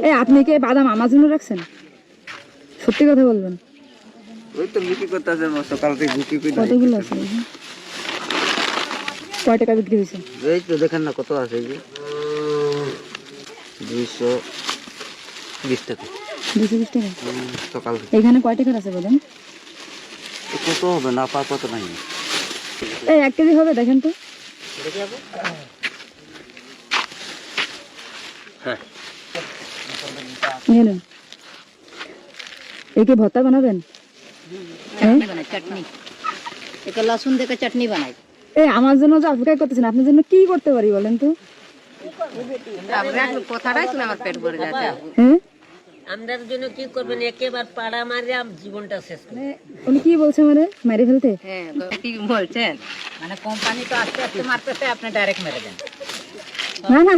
এই আপনি কি বাদাম আমার জন্য রাখছেন? সত্যি কথা বলবেন। ওই তো বিক্রি করতে আছে সকাল থেকে বিক্রি করে কতগুলো আছে? কয় টাকা বিক্রি হয়েছে? এই তো দেখেন না কত আছে এই যে 220 টাকা 220 টাকা। সকাল এখানে কয় টাকার আছে বাদাম? কত হবে না পাওয়া কত নাই এই 1 কেজি হবে দেখেন তো। দেখে যাবো হ্যাঁ নিয়ে নেন। একে ভর্তা বানাবেন? चटनी बनाई चटनी एक लहसुन देकर चटनी बनाई এই আমার জন্য যে অপেক্ষা করতেছেন, আপনার জন্য কি করতে পারি বলেন তো? কথাটাই শুনে আমার পেট ভরে যাচ্ছে হ্যাঁ আমাদের জন্য কি করবেন? একেবার পাড়া মারে জীবনটা শেষ করে। উনি কি বলছে মানে মেরে ফেলতে? হ্যাঁ কি বলছেন মানে কোম্পানি তো আস্তে আস্তে মারতেছে আপনি ডাইরেক্ট মেরে দেন না না